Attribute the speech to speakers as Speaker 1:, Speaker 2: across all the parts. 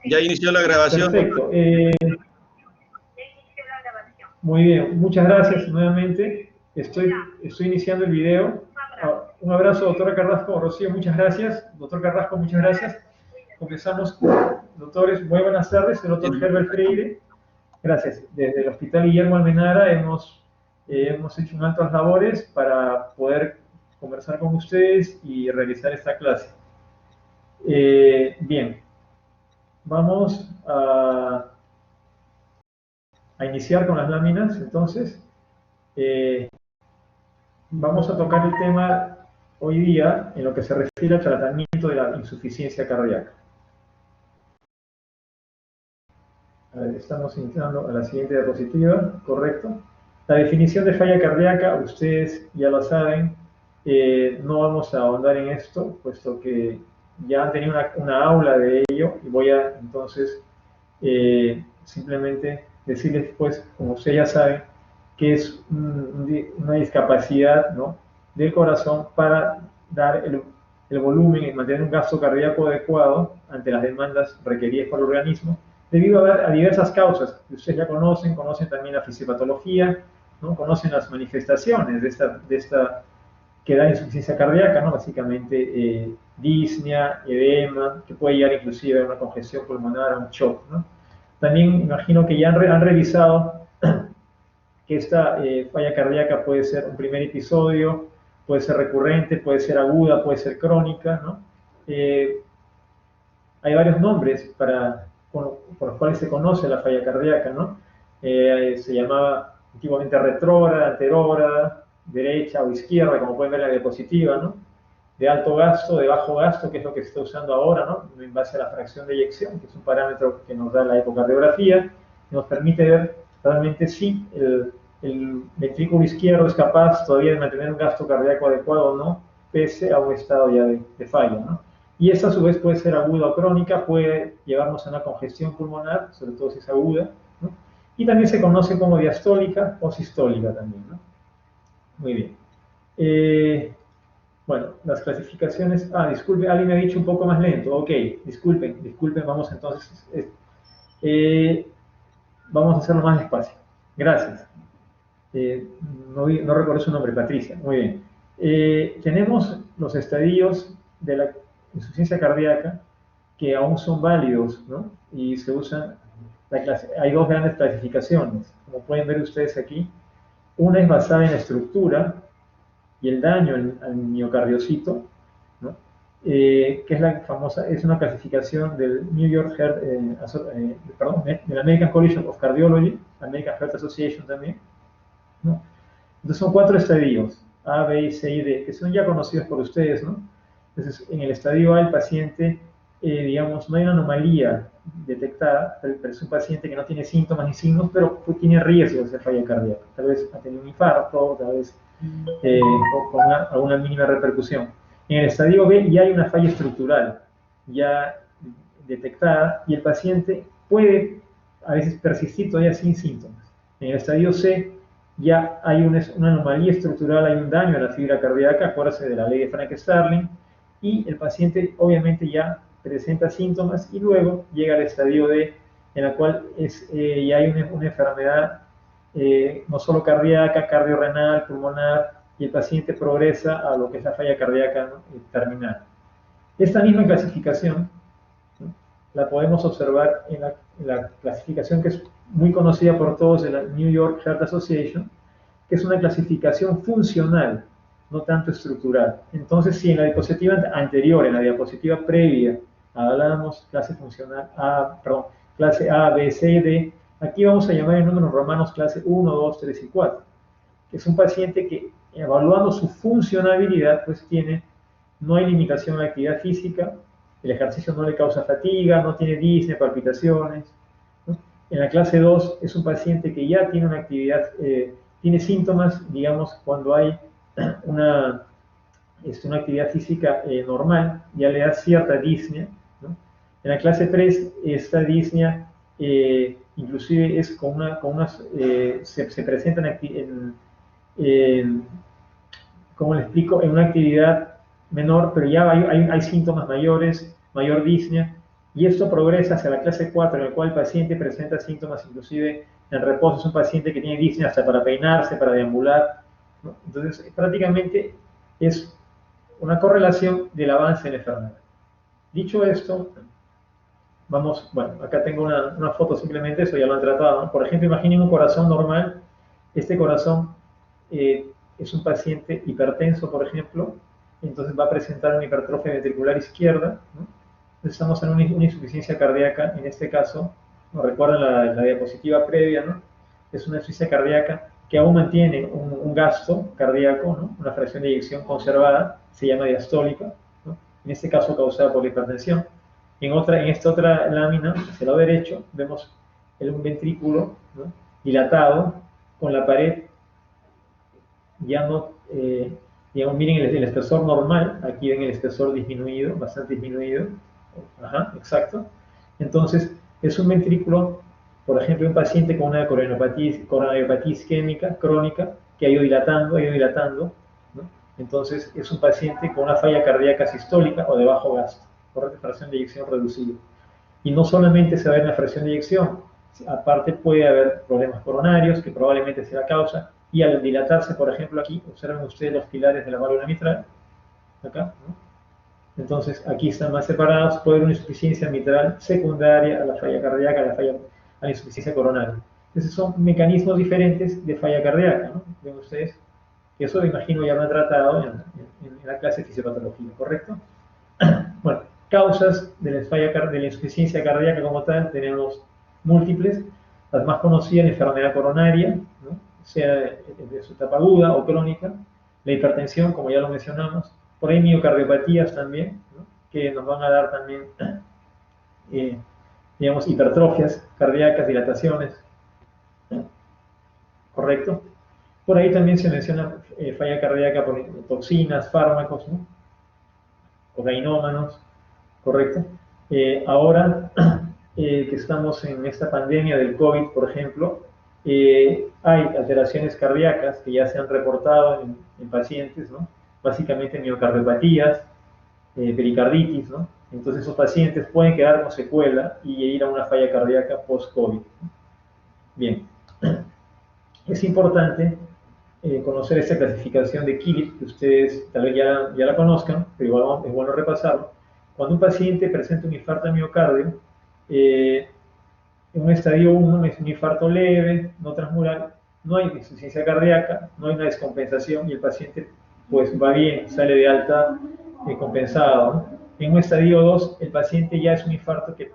Speaker 1: Ya inició la grabación.
Speaker 2: Perfecto. Muy bien, muchas gracias nuevamente. Estoy iniciando el video. Un abrazo, doctora Carrasco. Rocío, muchas gracias. Doctor Carrasco, muchas gracias. Comenzamos, doctores. Muy buenas tardes. El doctor Herbert Freire. Gracias. Desde el Hospital Guillermo Almenara hemos hecho unas altas labores para poder conversar con ustedes y realizar esta clase. Bien, vamos a iniciar con las láminas. Entonces, vamos a tocar el tema hoy día en lo que se refiere al tratamiento de la insuficiencia cardíaca. A ver, estamos entrando a la siguiente diapositiva, correcto. La definición de falla cardíaca, ustedes ya lo saben, no vamos a ahondar en esto, puesto que ya han tenido una aula de ello, y voy a entonces simplemente decirles, pues, como ustedes ya saben, que es una discapacidad, ¿no?, del corazón para dar el volumen y mantener un gasto cardíaco adecuado ante las demandas requeridas por el organismo, debido a diversas causas que ustedes ya conocen también la fisiopatología, ¿no?, conocen las manifestaciones de esta que da insuficiencia cardíaca, ¿no?, básicamente disnea, edema, que puede llegar inclusive a una congestión pulmonar, a un shock, ¿no? También imagino que ya han revisado que esta falla cardíaca puede ser un primer episodio, puede ser recurrente, puede ser aguda, puede ser crónica, ¿no? Hay varios nombres por los cuales se conoce la falla cardíaca, ¿no? Se llamaba antiguamente retrógrada, anterógrada, derecha o izquierda, como pueden ver en la diapositiva, ¿no? De alto gasto, de bajo gasto, que es lo que se está usando ahora, ¿no?, en base a la fracción de eyección, que es un parámetro que nos da la ecocardiografía, que nos permite ver realmente si el ventrículo izquierdo es capaz todavía de mantener un gasto cardíaco adecuado o no, pese a un estado ya de falla, ¿no? Y esta a su vez puede ser aguda o crónica, puede llevarnos a una congestión pulmonar, sobre todo si es aguda, ¿no? Y también se conoce como diastólica o sistólica también, ¿no? Muy bien. Bueno, las clasificaciones... disculpe, alguien me ha dicho un poco más lento. Ok, disculpen, vamos entonces... vamos a hacerlo más despacio. Gracias. No recuerdo su nombre, Patricia. Muy bien. Tenemos los estadios de la insuficiencia cardíaca que aún son válidos, ¿no? Y se usan... hay dos grandes clasificaciones, como pueden ver ustedes aquí. Una es basada en la estructura y el daño al miocardiocito, ¿no? Que es la famosa, es una clasificación del New York Heart, de la American College of Cardiology, American Heart Association también, ¿no? Entonces son 4 estadios, A, B, C y D, que son ya conocidos por ustedes, ¿no? Entonces, en el estadio A el paciente, digamos, no hay una anomalía detectada, pero es un paciente que no tiene síntomas ni signos, pero tiene riesgo de hacer falla cardíaca. Tal vez ha tenido un infarto, tal vez con alguna mínima repercusión. En el estadio B ya hay una falla estructural ya detectada y el paciente puede a veces persistir todavía sin síntomas. En el estadio C ya hay una anomalía estructural, hay un daño a la fibra cardíaca, acuérdense de la ley de Frank-Starling, y el paciente obviamente ya presenta síntomas y luego llega al estadio D, en la cual ya hay una enfermedad no solo cardíaca, cardiorrenal, pulmonar, y el paciente progresa a lo que es la falla cardíaca, ¿no?, terminal. Esta misma clasificación, ¿no?, la podemos observar en la clasificación que es muy conocida por todos de la New York Heart Association, que es una clasificación funcional, no tanto estructural. Entonces, si en la diapositiva anterior, en la diapositiva previa, hablábamos clase funcional clase A, B, C y D, aquí vamos a llamar en números romanos clase 1, 2, 3 y 4, que es un paciente que, evaluando su funcionabilidad, pues no hay limitación a la actividad física, el ejercicio no le causa fatiga, no tiene disnea, palpitaciones, ¿no? En la clase 2 es un paciente que ya tiene una actividad, tiene síntomas, digamos, cuando hay una actividad física normal, ya le da cierta disnea, ¿no? En la clase 3, esta disnea inclusive es se presenta ¿cómo le explico?, en una actividad menor, pero ya hay síntomas mayores, mayor disnea, Y esto progresa hacia la clase 4, en el cual el paciente presenta síntomas, inclusive en reposo. Es un paciente que tiene disnea hasta para peinarse, para deambular, ¿no? Entonces, prácticamente es una correlación del avance de la enfermedad. Dicho esto, vamos, bueno, acá tengo una foto simplemente, eso ya lo han tratado, ¿no? Por ejemplo, imaginen un corazón normal. Este corazón es un paciente hipertenso, por ejemplo, entonces va a presentar una hipertrofia ventricular izquierda, ¿no? Entonces estamos en una insuficiencia cardíaca, en este caso, ¿no? Recuerdan la diapositiva previa, ¿no? Es una insuficiencia cardíaca que aún mantiene un gasto cardíaco, ¿no? Una fracción de eyección conservada, se llama diastólica, ¿no? En este caso causada por la hipertensión. En esta otra lámina, hacia el lado derecho, vemos un ventrículo, ¿no? Dilatado, con la pared ya no, digamos, miren el espesor normal, aquí ven el espesor disminuido, bastante disminuido, ajá, exacto. Entonces, es un ventrículo, por ejemplo, un paciente con una coronariopatía isquémica crónica que ha ido dilatando, ¿no? Entonces, es un paciente con una falla cardíaca sistólica o de bajo gasto, correcta fracción de eyección reducida. Y no solamente se va a ver en la fracción de eyección, aparte puede haber problemas coronarios, que probablemente sea la causa, y al dilatarse, por ejemplo, aquí, observen ustedes los pilares de la válvula mitral, acá, ¿no? Entonces, aquí están más separados, puede haber una insuficiencia mitral secundaria a la falla cardíaca, a la insuficiencia coronaria. Entonces, son mecanismos diferentes de falla cardíaca, ¿no? Ven ustedes, que eso me imagino ya lo han tratado en la clase de fisiopatología, ¿correcto? Bueno, causas de la insuficiencia cardíaca como tal, tenemos múltiples. Las más conocidas, la enfermedad coronaria, ¿no? Sea de su etapa aguda o crónica, la hipertensión, como ya lo mencionamos, por ahí miocardiopatías también, ¿no? Que nos van a dar también, digamos, hipertrofias cardíacas, dilataciones, ¿no? ¿Correcto? Por ahí también se menciona falla cardíaca por toxinas, fármacos, ¿no? Cocainómanos, ¿correcto? Ahora que estamos en esta pandemia del COVID, por ejemplo, hay alteraciones cardíacas que ya se han reportado en pacientes, ¿no? Básicamente miocardiopatías, pericarditis, ¿no? Entonces esos pacientes pueden quedar con secuela y ir a una falla cardíaca post-COVID, ¿no? Bien, es importante conocer esta clasificación de Killip, que ustedes tal vez ya la conozcan, pero igual es bueno repasarlo. Cuando un paciente presenta un infarto de miocardio, en un estadio 1 es un infarto leve, no transmural, no hay insuficiencia cardíaca, no hay una descompensación y el paciente pues va bien, sale de alta compensado, ¿no? En un estadio 2 el paciente ya es un infarto que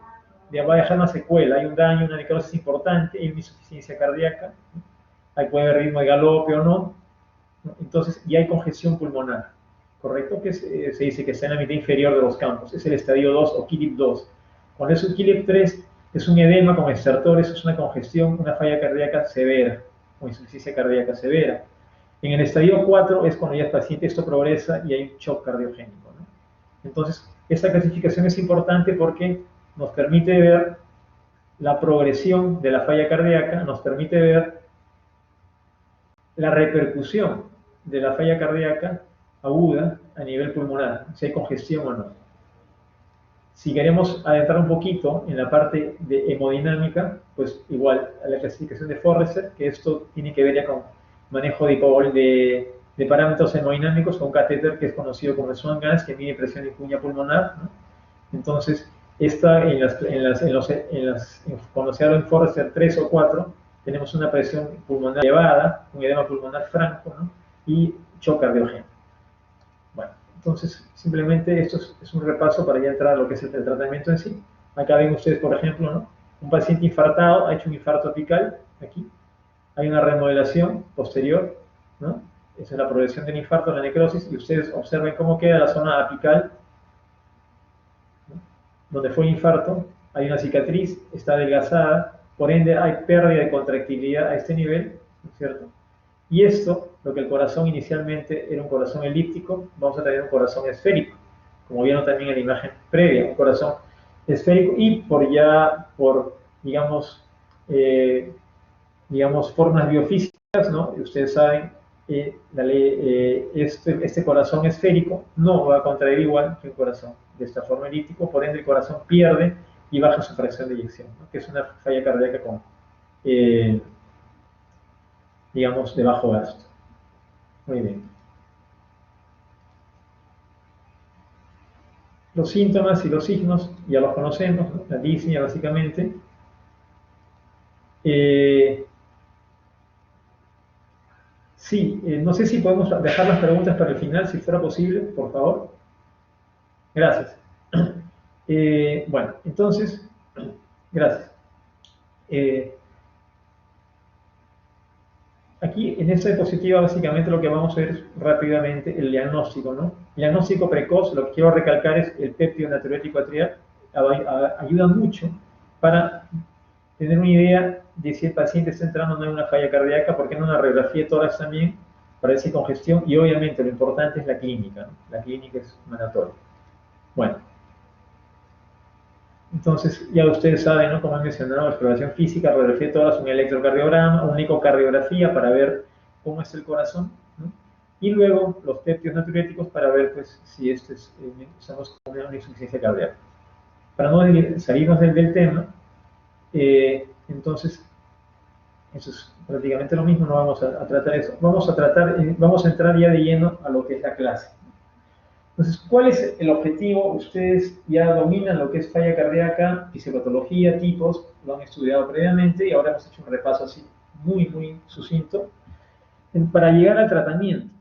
Speaker 2: va a dejar una secuela, hay un daño, una necrosis importante, hay una insuficiencia cardíaca, ¿no? Ahí puede haber ritmo de galope o no, ¿no? Entonces ya hay congestión pulmonar, ¿correcto? Que se dice que está en la mitad inferior de los campos, es el estadio 2 o Killip 2. Cuando es un Killip 3, es un edema con estertores, es una congestión, una falla cardíaca severa, o insuficiencia cardíaca severa. En el estadio 4 es cuando ya el paciente esto progresa y hay un shock cardiogénico, ¿no? Entonces, esta clasificación es importante porque nos permite ver la progresión de la falla cardíaca, nos permite ver la repercusión de la falla cardíaca aguda a nivel pulmonar, si hay congestión o no. Si queremos adentrar un poquito en la parte de hemodinámica, pues igual a la clasificación de Forrester, que esto tiene que ver ya con manejo de parámetros hemodinámicos con un catéter que es conocido como el Swan-Ganz, que mide presión y cuña pulmonar, ¿no? Entonces, cuando se habla en Forrester 3 o 4, tenemos una presión pulmonar elevada, un edema pulmonar franco, ¿no? Y shock cardiogénico. Bueno, entonces simplemente esto es un repaso para ya entrar a lo que es el tratamiento en sí. Acá ven ustedes, por ejemplo, ¿no? Un paciente infartado ha hecho un infarto apical, aquí. Hay una remodelación posterior, ¿no? Esa es la progresión del infarto, la necrosis, y ustedes observen cómo queda la zona apical, ¿no? Donde fue el infarto, hay una cicatriz, está adelgazada, por ende hay pérdida de contractilidad a este nivel, ¿no es cierto? Y esto, lo que el corazón inicialmente era un corazón elíptico, vamos a tener un corazón esférico, como vieron también en la imagen previa, un corazón esférico y digamos, formas biofísicas, ¿no? Ustedes saben, este corazón esférico no va a contraer igual que un corazón de esta forma elíptico, por ende el corazón pierde y baja su fracción de eyección, ¿no? Que es una falla cardíaca con, digamos, de bajo gasto. Muy bien. Los síntomas y los signos ya los conocemos, ¿no? La disnea básicamente. Sí, no sé si podemos dejar las preguntas para el final, si fuera posible, por favor. Gracias. Bueno, entonces, gracias. Aquí en esta diapositiva básicamente lo que vamos a ver es rápidamente el diagnóstico, ¿no? El diagnóstico precoz, lo que quiero recalcar es el péptido natriurético atrial, ayuda mucho para tener una idea de si el paciente está entrando en una falla cardíaca, porque en una radiografía de tórax también parece congestión, y obviamente lo importante es la clínica, ¿no? La clínica es mandatoria. Bueno, entonces ya ustedes saben, ¿no? Como han mencionado, exploración física, radiografía de tórax, un electrocardiograma, una ecocardiografía para ver cómo es el corazón, ¿no? Y luego los péptidos natriuréticos para ver pues, si estamos con una insuficiencia cardíaca. Para no salirnos del tema, entonces, eso es prácticamente lo mismo, no vamos a tratar eso. Vamos a entrar ya de lleno a lo que es la clase. Entonces, ¿cuál es el objetivo? Ustedes ya dominan lo que es falla cardíaca, fisiopatología, tipos, lo han estudiado previamente y ahora hemos hecho un repaso así muy sucinto para llegar al tratamiento.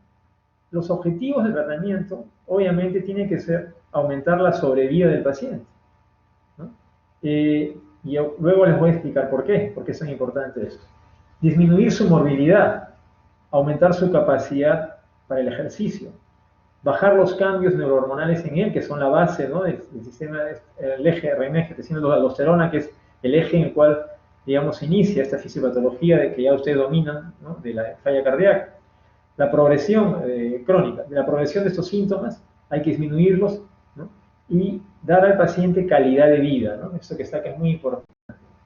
Speaker 2: Los objetivos del tratamiento, obviamente, tienen que ser aumentar la sobrevida del paciente, ¿no? Y luego les voy a explicar por qué es tan importante esto. Disminuir su morbilidad, aumentar su capacidad para el ejercicio, bajar los cambios neurohormonales en él, que son la base, ¿no? del sistema, el eje RMG-angiotensina-aldosterona, que es el eje en el cual, digamos, se inicia esta fisiopatología de que ya ustedes dominan, ¿no? De la falla cardíaca. La progresión crónica, de la progresión de estos síntomas, hay que disminuirlos, ¿no? Y dar al paciente calidad de vida, ¿no? Esto que está acá es muy importante.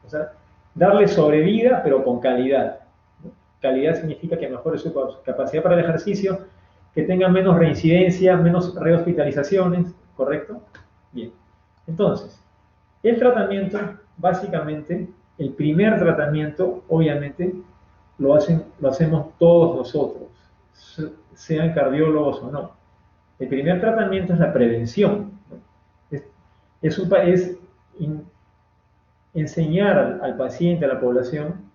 Speaker 2: O sea, darle sobrevida, pero con calidad, ¿no? Calidad significa que mejore su capacidad para el ejercicio, que tenga menos reincidencia, menos rehospitalizaciones, ¿correcto? Bien. Entonces, el tratamiento, básicamente, el primer tratamiento, obviamente, lo hacemos todos nosotros, sean cardiólogos o no. El primer tratamiento es la prevención, ¿no? Es enseñar al paciente, a la población,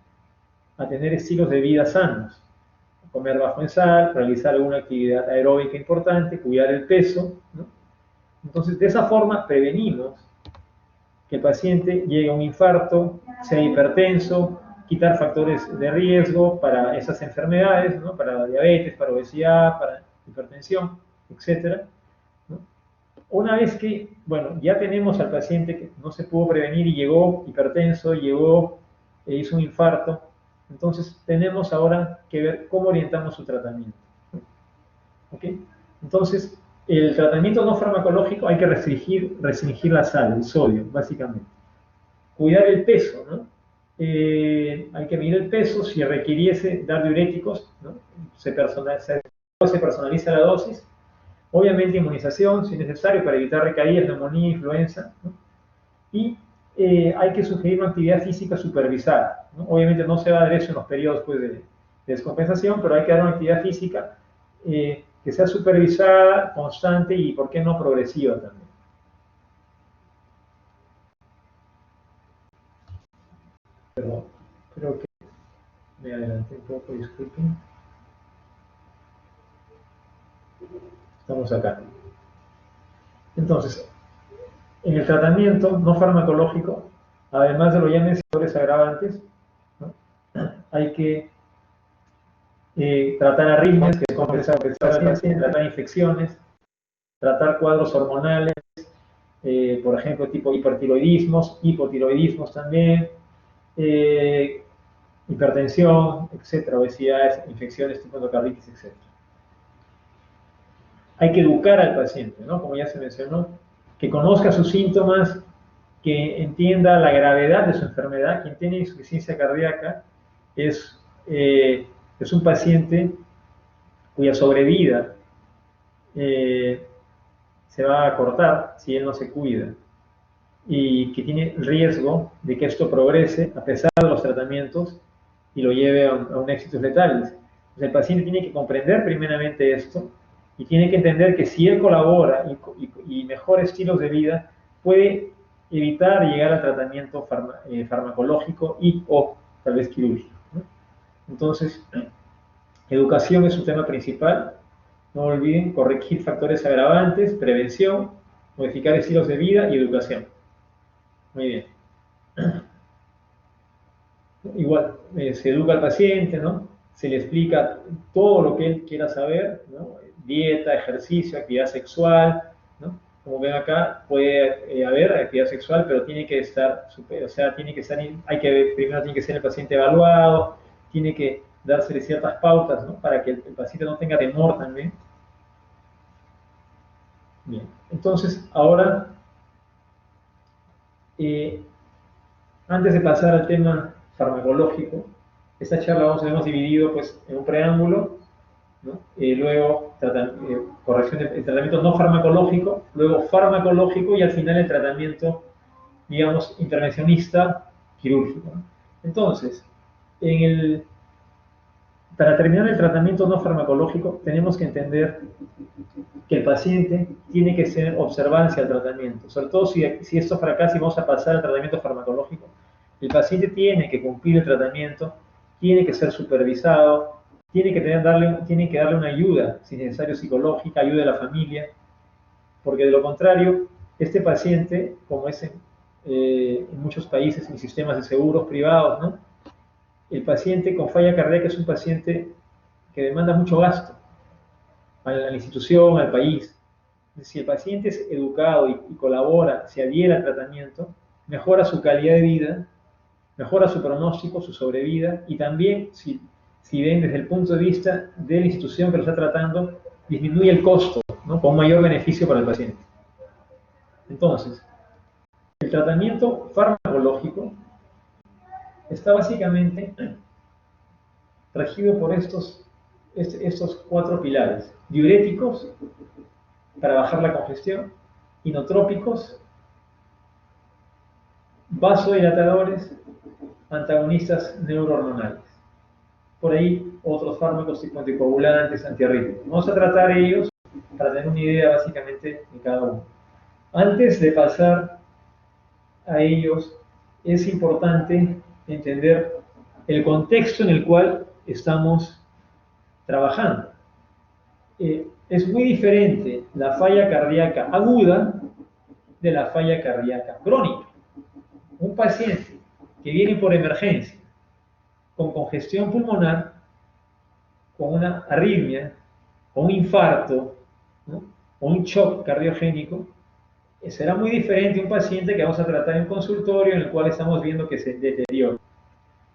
Speaker 2: a tener estilos de vida sanos, comer bajo en sal, realizar alguna actividad aeróbica importante, cuidar el peso, ¿no? Entonces, de esa forma prevenimos que el paciente llegue a un infarto, sea hipertenso, quitar factores de riesgo para esas enfermedades, ¿no? Para diabetes, para obesidad, para hipertensión, etc., ¿no? Una vez que, bueno, ya tenemos al paciente que no se pudo prevenir y llegó hipertenso, llegó e hizo un infarto, entonces tenemos ahora que ver cómo orientamos su tratamiento. ¿Ok? Entonces, el tratamiento no farmacológico hay que restringir la sal, el sodio, básicamente. Cuidar el peso, ¿no? Hay que medir el peso, si requiriese dar diuréticos, ¿no? Se personaliza la dosis. Obviamente inmunización, si es necesario, para evitar recaídas, neumonía, influenza, ¿no? Y hay que sugerir una actividad física supervisada, ¿no? Obviamente no se va a dar eso en los periodos pues, de descompensación, pero hay que dar una actividad física que sea supervisada, constante y, ¿por qué no, progresiva también? Perdón, creo que me adelanté un poco, disculpen. Estamos acá. Entonces, en el tratamiento no farmacológico, además de los ya mencionados agravantes, ¿no? Hay que tratar arritmias, que es compensar tratar infecciones, tratar cuadros hormonales, por ejemplo, tipo hipertiroidismos, hipotiroidismos también, hipertensión, etcétera, obesidades, infecciones tipo endocarditis, etcétera. Hay que educar al paciente, ¿no? Como ya se mencionó, que conozca sus síntomas, que entienda la gravedad de su enfermedad. Quien tiene insuficiencia cardíaca es un paciente cuya sobrevida se va a cortar si él no se cuida y que tiene riesgo de que esto progrese a pesar de los tratamientos y lo lleve a un éxitos letales. Entonces, el paciente tiene que comprender primeramente esto y tiene que entender que si él colabora y mejora estilos de vida, puede evitar llegar al tratamiento farmacológico y o tal vez quirúrgico, ¿no? Entonces, educación es un tema principal. No olviden corregir factores agravantes, prevención, modificar estilos de vida y educación. Muy bien. Igual, se educa al paciente, ¿no? Se le explica todo lo que él quiera saber, ¿no? Dieta, ejercicio, actividad sexual, ¿no? Como ven acá, puede haber actividad sexual, pero tiene que estar, o sea, tiene que estar, primero tiene que ser el paciente evaluado, tiene que dársele ciertas pautas, ¿no? Para que el paciente no tenga temor también. Bien, entonces, ahora, antes de pasar al tema farmacológico, esta charla hemos dividido pues, en un preámbulo, ¿no? Luego corrección del tratamiento no farmacológico, luego farmacológico y al final el tratamiento, digamos, intervencionista quirúrgico, ¿no? Entonces, para terminar el tratamiento no farmacológico, tenemos que entender que el paciente tiene que tener observancia al tratamiento, sobre todo si esto fracasa y vamos a pasar al tratamiento farmacológico. El paciente tiene que cumplir el tratamiento, tiene que ser supervisado, tiene que darle una ayuda, si es necesario psicológica, ayuda de la familia, porque de lo contrario, este paciente, como es en muchos países, en sistemas de seguros privados, ¿no? El paciente con falla cardíaca es un paciente que demanda mucho gasto a la institución, al país. Si el paciente es educado y colabora, se adhiere al tratamiento, mejora su calidad de vida, mejora su pronóstico, su sobrevida, y también, si ven desde el punto de vista de la institución que lo está tratando, disminuye el costo, ¿no? Con mayor beneficio para el paciente. Entonces, el tratamiento farmacológico está básicamente regido por estos 4 pilares: diuréticos, para bajar la congestión, inotrópicos, vasodilatadores, antagonistas neurohormonales. Por ahí otros fármacos tipo anticoagulantes, antiarrítmicos. Vamos a tratar ellos para tener una idea básicamente de cada uno. Antes de pasar a ellos, es importante entender el contexto en el cual estamos trabajando. Es muy diferente la falla cardíaca aguda de la falla cardíaca crónica. Un paciente que viene por emergencia con congestión pulmonar, con una arritmia, con un infarto, ¿no? O un shock cardiogénico, será muy diferente a un paciente que vamos a tratar en consultorio en el cual estamos viendo que se deteriora.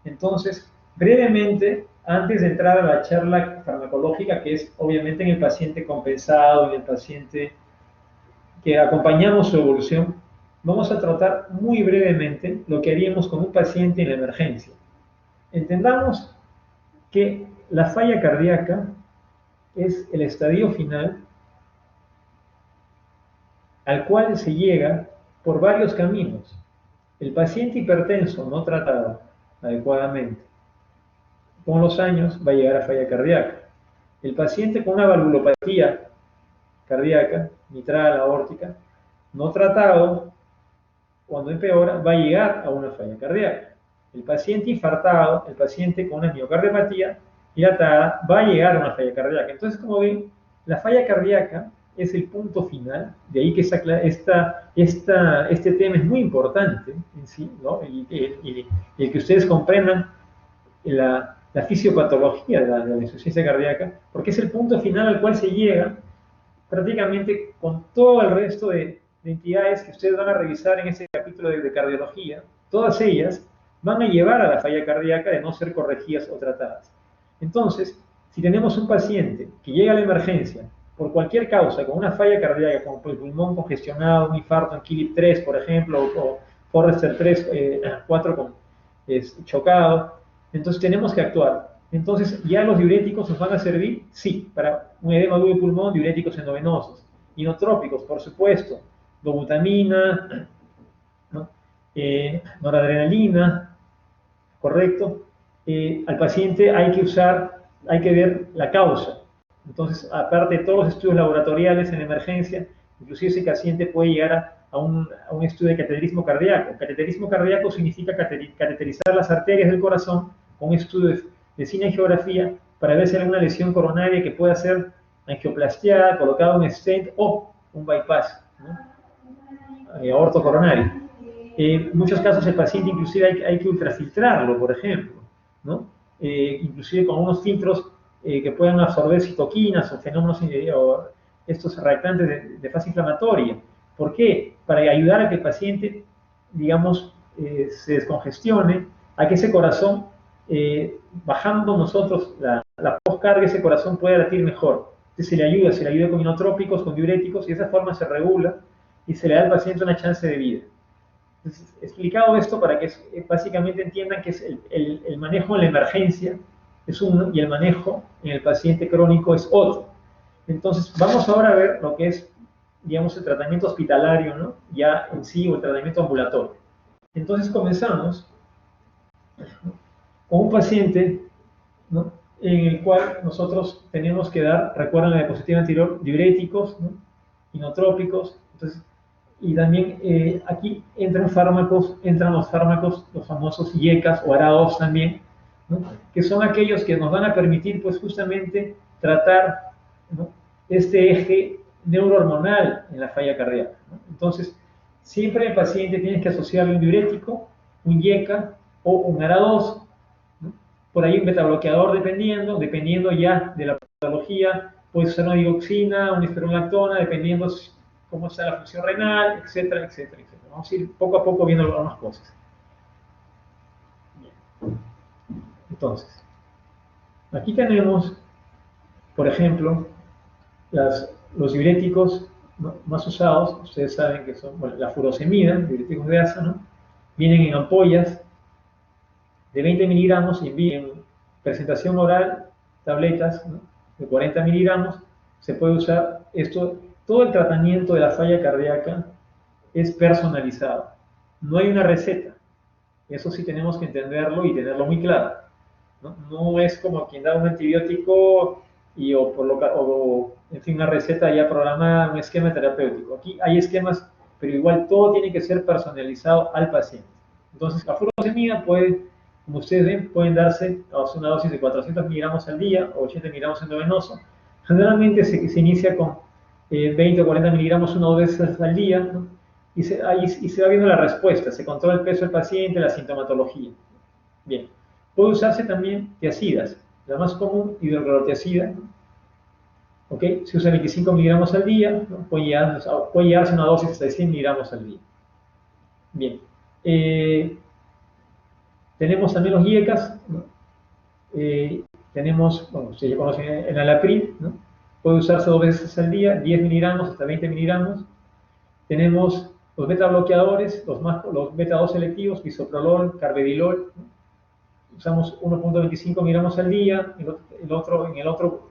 Speaker 2: Entonces, brevemente, antes de entrar a la charla farmacológica, que es obviamente en el paciente compensado, en el paciente que acompañamos su evolución, vamos a tratar muy brevemente lo que haríamos con un paciente en la emergencia. Entendamos que la falla cardíaca es el estadio final al cual se llega por varios caminos. El paciente hipertenso no tratado adecuadamente, con los años va a llegar a falla cardíaca. El paciente con una valvulopatía cardíaca, mitral, aórtica, no tratado, cuando empeora, va a llegar a una falla cardíaca. El paciente infartado, el paciente con una miocardiopatía dilatada, va a llegar a una falla cardíaca. Entonces, como ven, la falla cardíaca es el punto final, de ahí que este tema es muy importante en sí, ¿no? Y el que ustedes comprendan la fisiopatología de la insuficiencia cardíaca, porque es el punto final al cual se llega prácticamente con todo el resto de entidades que ustedes van a revisar en ese capítulo de cardiología. Todas ellas van a llevar a la falla cardíaca de no ser corregidas o tratadas. Entonces, si tenemos un paciente que llega a la emergencia por cualquier causa, con una falla cardíaca, como el pulmón congestionado, un infarto en Killip 3, por ejemplo, o Forrester 4 chocado, entonces tenemos que actuar. Entonces, ¿ya los diuréticos nos van a servir? Sí, para un edema agudo de pulmón, diuréticos endovenosos. Inotrópicos, por supuesto, dobutamina, ¿no? Noradrenalina, ¿correcto? Al paciente hay que ver la causa. Entonces, aparte de todos los estudios laboratoriales en emergencia, inclusive ese paciente puede llegar a un estudio de cateterismo cardíaco. Cateterismo cardíaco significa cateterizar las arterias del corazón con un estudio de cineangiografía para ver si hay alguna lesión coronaria que pueda ser angioplastiada, colocado un stent o un bypass, ¿no? Aorto coronario. En muchos casos el paciente inclusive hay que ultrafiltrarlo, por ejemplo, ¿no? Inclusive con unos filtros que puedan absorber citoquinas o fenómenos o estos reactantes de fase inflamatoria. ¿Por qué? Para ayudar a que el paciente, digamos, se descongestione, a que ese corazón, bajando nosotros la postcarga, ese corazón pueda latir mejor. Entonces se le ayuda con inotrópicos, con diuréticos, y de esa forma se regula y se le da al paciente una chance de vida. Entonces, explicado esto para que básicamente entiendan que es el manejo en la emergencia es uno y el manejo en el paciente crónico es otro. Entonces, vamos ahora a ver lo que es, digamos, el tratamiento hospitalario, ¿no? Ya en sí, o el tratamiento ambulatorio. Entonces, comenzamos con un paciente, ¿no? En el cual nosotros tenemos que dar, recuerdan la diapositiva anterior, diuréticos, ¿no? Inotrópicos. Entonces, y también aquí entran los fármacos, los famosos IECAS o ARA2 también, ¿no? Que son aquellos que nos van a permitir, pues, justamente tratar, ¿no? Este eje neurohormonal en la falla cardíaca, ¿no? Entonces, siempre el paciente tiene que asociarle un diurético, un IECA o un ARA2, ¿no? Por ahí un betabloqueador dependiendo ya de la patología, puede ser una digoxina, una espironolactona, dependiendo cómo está la función renal, etcétera, etcétera, etcétera. Vamos a ir poco a poco viendo algunas cosas. Bien. Entonces, aquí tenemos, por ejemplo, los diuréticos, ¿no?, más usados. Ustedes saben que son, bueno, la furosemida, diuréticos de asa, ¿no? Vienen en ampollas de 20 miligramos y en presentación oral, tabletas, ¿no?, de 40 miligramos. Se puede usar esto. Todo el tratamiento de la falla cardíaca es personalizado. No hay una receta. Eso sí tenemos que entenderlo y tenerlo muy claro, ¿no? No es como quien da un antibiótico o en fin, una receta ya programada, un esquema terapéutico. Aquí hay esquemas, pero igual todo tiene que ser personalizado al paciente. Entonces, la furosemida puede, como ustedes ven, pueden darse a una dosis de 400 miligramos al día o 80 miligramos endovenoso. Generalmente se inicia con 20 o 40 miligramos una o dos veces al día, ¿no? Y se va viendo la respuesta, se controla el peso del paciente, la sintomatología. Bien, puede usarse también tiazidas, la más común, hidroclorotiazida, ¿no? ¿Ok? Se usa 25 miligramos al día, ¿no? Puede llevarse una dosis hasta de 100 miligramos al día. Bien, tenemos también los IECAS, ¿no? Tenemos, bueno, ustedes ya conocen el Alapril, ¿no? Puede usarse 2 veces al día, 10 miligramos hasta 20 miligramos. Tenemos los beta bloqueadores, los beta 2 selectivos, bisoprolol, carvedilol, ¿no? Usamos 1.25 miligramos al día. En el otro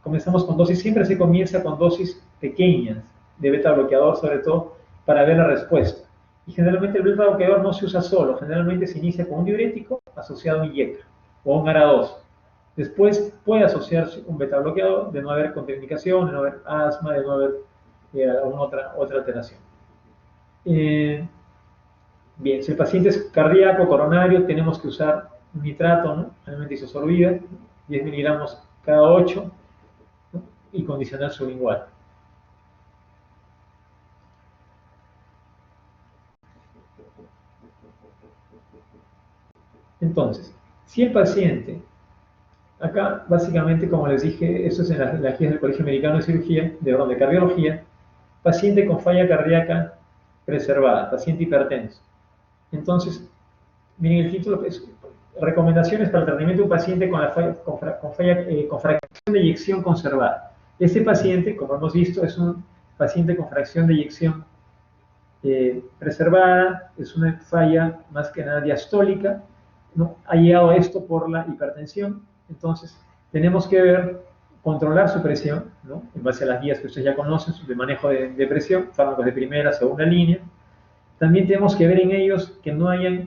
Speaker 2: comenzamos con dosis, siempre se comienza con dosis pequeñas de beta bloqueador, sobre todo para ver la respuesta. Y generalmente el beta bloqueador no se usa solo, generalmente se inicia con un diurético asociado a un IECA o un ARA2. Después puede asociarse un beta bloqueador de no haber contraindicación, de no haber asma, de no haber alguna otra alteración. Bien, si el paciente es cardíaco, coronario, tenemos que usar un nitrato, ¿no? Generalmente isosorbida, 10 miligramos cada 8, ¿no? Y condicional sublingual. Entonces, si el paciente, acá básicamente, como les dije, esto es en la guía del Colegio Americano de Cirugía, de cardiología, paciente con falla cardíaca preservada, paciente hipertenso. Entonces, miren el título, es recomendaciones para el tratamiento de un paciente con fracción de eyección conservada. Este paciente, como hemos visto, es un paciente con fracción de eyección preservada, es una falla más que nada diastólica, ¿no? Ha llegado a esto por la hipertensión. Entonces, tenemos que ver controlar su presión, ¿no? En base a las guías que ustedes ya conocen de manejo de presión, fármacos de primera, segunda línea. También tenemos que ver en ellos que no haya,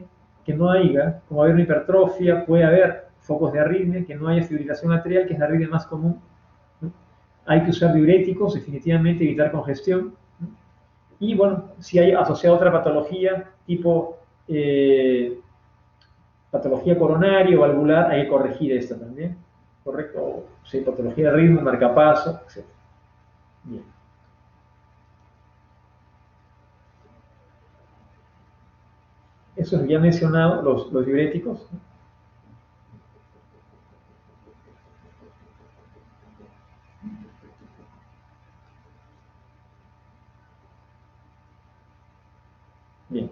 Speaker 2: como haber una hipertrofia, puede haber focos de arritmia, que no haya fibrilación arterial, que es la arritmia más común, ¿no? Hay que usar diuréticos, definitivamente, evitar congestión, ¿no? Y bueno, si hay asociada otra patología, tipo patología coronaria o valvular, hay que corregir esta también, ¿correcto? Sí, patología de ritmo, marcapaso, etc. Bien. Eso ya he mencionado, los diuréticos. Bien.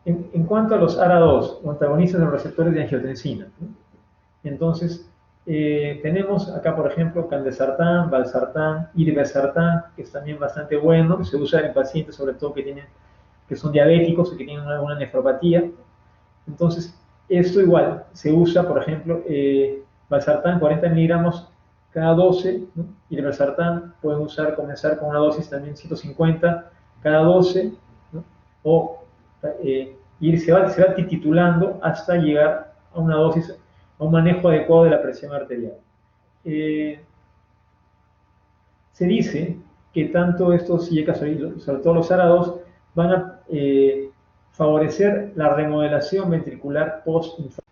Speaker 2: En cuanto a los ARA2, o antagonistas de los receptores de angiotensina, ¿no? Entonces, tenemos acá, por ejemplo, candesartán, valsartán, irbesartán, que es también bastante bueno, que se usa en pacientes sobre todo que son diabéticos y que tienen alguna nefropatía. Entonces, esto igual, se usa, por ejemplo, valsartán 40 miligramos cada 12, ¿no? Irbesartán pueden comenzar con una dosis también 150 cada 12, ¿no? O se va titulando hasta llegar a una dosis, a un manejo adecuado de la presión arterial. Se dice que tanto estos IECA, sobre todo los ARA2, van a favorecer la remodelación ventricular post-infarto.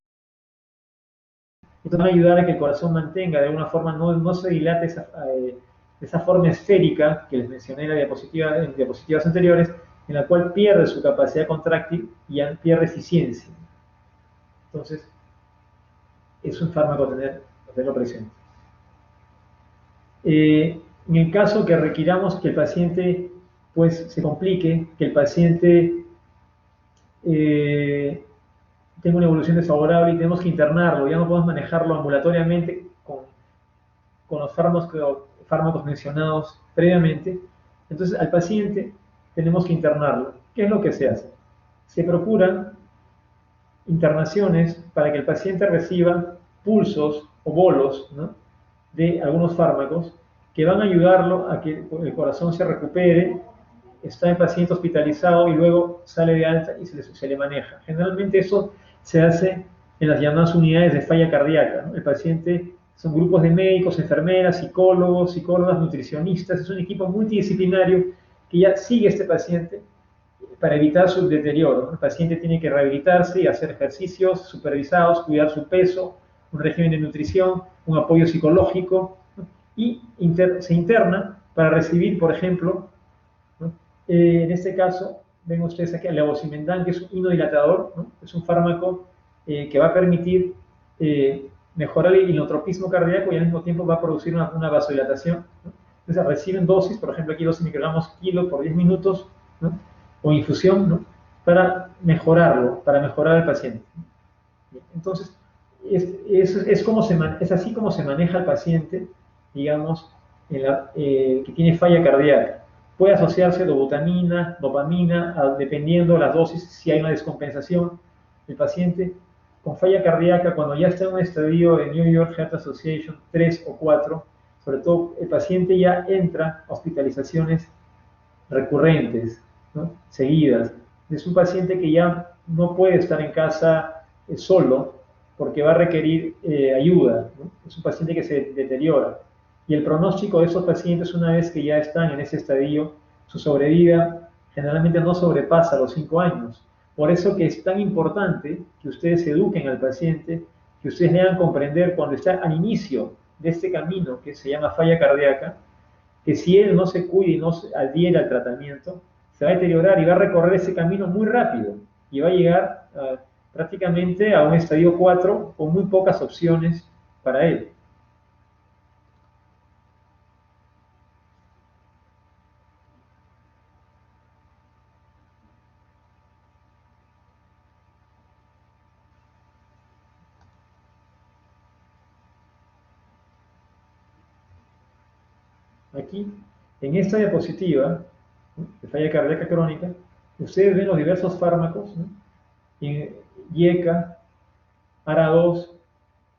Speaker 2: Esto va a ayudar a que el corazón mantenga de alguna forma, no se dilate esa forma esférica que les mencioné en diapositivas anteriores, en la cual pierde su capacidad contráctil y pierde eficiencia. Entonces, es un fármaco tenerlo presente. En el caso que requiramos que el paciente pues, se complique, que el paciente tenga una evolución desfavorable y tenemos que internarlo, ya no podemos manejarlo ambulatoriamente con los fármacos mencionados previamente, entonces al paciente tenemos que internarlo. ¿Qué es lo que se hace? Se procuran internaciones para que el paciente reciba pulsos o bolos, ¿no?, de algunos fármacos que van a ayudarlo a que el corazón se recupere, está el paciente hospitalizado y luego sale de alta y se le maneja. Generalmente eso se hace en las llamadas unidades de falla cardíaca, ¿no? El paciente son grupos de médicos, enfermeras, psicólogos, psicólogas, nutricionistas, es un equipo multidisciplinario que ya sigue a este paciente para evitar su deterioro. El paciente tiene que rehabilitarse y hacer ejercicios supervisados, cuidar su peso, un régimen de nutrición, un apoyo psicológico, ¿no? Y se interna para recibir, por ejemplo, ¿no?, en este caso, ven ustedes aquí el levosimendan, que es un inodilatador, ¿no?, es un fármaco que va a permitir mejorar el inotropismo cardíaco y al mismo tiempo va a producir una vasodilatación, ¿no? Entonces reciben dosis, por ejemplo aquí 12 microgramos kilo por 10 minutos, ¿no?, o infusión, ¿no?, para mejorarlo, para mejorar al paciente. Entonces, es así como se maneja al paciente, digamos, que tiene falla cardíaca. Puede asociarse dobutamina, dopamina, dependiendo de las dosis, si hay una descompensación. El paciente con falla cardíaca, cuando ya está en un estadio de New York Heart Association 3 o 4, sobre todo el paciente ya entra a hospitalizaciones recurrentes, ¿no?, seguidas. Es un paciente que ya no puede estar en casa solo porque va a requerir ayuda, ¿no? Es un paciente que se deteriora. Y el pronóstico de esos pacientes, una vez que ya están en ese estadio, su sobrevida generalmente no sobrepasa los 5 años. Por eso que es tan importante que ustedes eduquen al paciente, que ustedes le hagan comprender cuando está al inicio de este camino que se llama falla cardíaca, que si él no se cuida y no se adhiere al tratamiento, se va a deteriorar y va a recorrer ese camino muy rápido y va a llegar prácticamente a un estadio 4 con muy pocas opciones para él. Aquí, en esta diapositiva, ¿no?, de falla cardíaca crónica, ustedes ven los diversos fármacos, ¿no?, IECA, ARA2,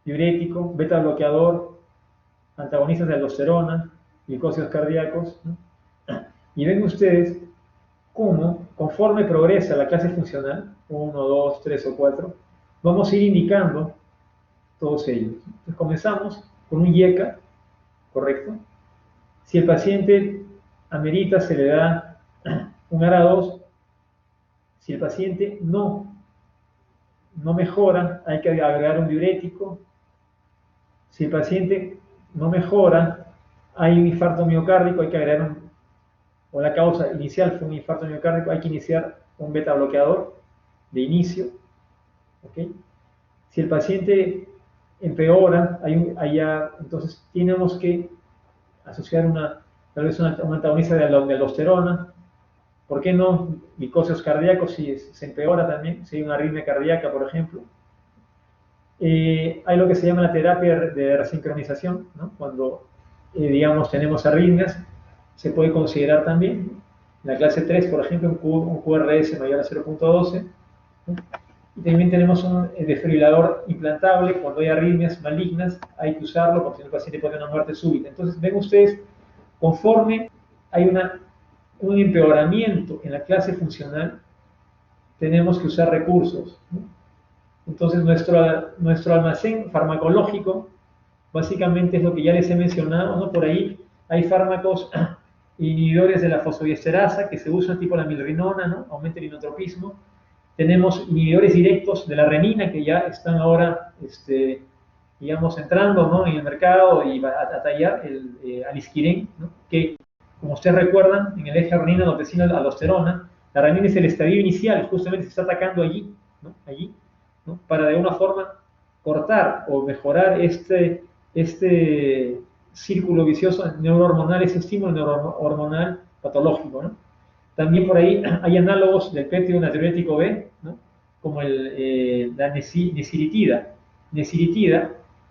Speaker 2: diurético, beta bloqueador, antagonistas de aldosterona, glicósidos cardíacos, ¿no? Y ven ustedes cómo, conforme progresa la clase funcional, 1, 2, 3 o 4, vamos a ir indicando todos ellos. Entonces comenzamos con un IECA, ¿correcto? Si el paciente amerita, se le da un ARA2. Si el paciente no mejora, hay que agregar un diurético. Si el paciente no mejora, hay un infarto miocárdico, hay que agregar o la causa inicial fue un infarto miocárdico, hay que iniciar un beta bloqueador de inicio. ¿Okay? Si el paciente empeora, entonces tenemos que asociar tal vez una antagonista de aldosterona. ¿Por qué no glicósidos cardíacos si se empeora también, si hay una arritmia cardíaca, por ejemplo? Hay lo que se llama la terapia de resincronización, ¿no? Cuando, digamos, tenemos arritmias, se puede considerar también. En la clase 3, por ejemplo, un QRS mayor a 0.12. ¿no? Y también tenemos un desfibrilador implantable. Cuando hay arritmias malignas, hay que usarlo porque si no el paciente puede tener una muerte súbita. Entonces, ven ustedes, conforme hay un empeoramiento en la clase funcional, tenemos que usar recursos, ¿no? Entonces, nuestro almacén farmacológico, básicamente es lo que ya les he mencionado, ¿no? Por ahí hay fármacos inhibidores de la fosfodiesterasa que se usan, tipo la milrinona, ¿no? Aumenta el inotropismo. Tenemos inhibidores directos de la renina que ya están ahora, digamos, entrando, ¿no? en el mercado y a tallar el alisquirén, ¿no? Que, como ustedes recuerdan, en el eje renina-angiotensina-aldosterona, la renina es el estadio inicial, justamente se está atacando allí, ¿no? Allí, ¿no? Para de alguna forma cortar o mejorar este círculo vicioso neurohormonal, ese estímulo neurohormonal patológico, ¿no? También por ahí hay análogos del péptido natriurético B, ¿no? Como la nesiritida.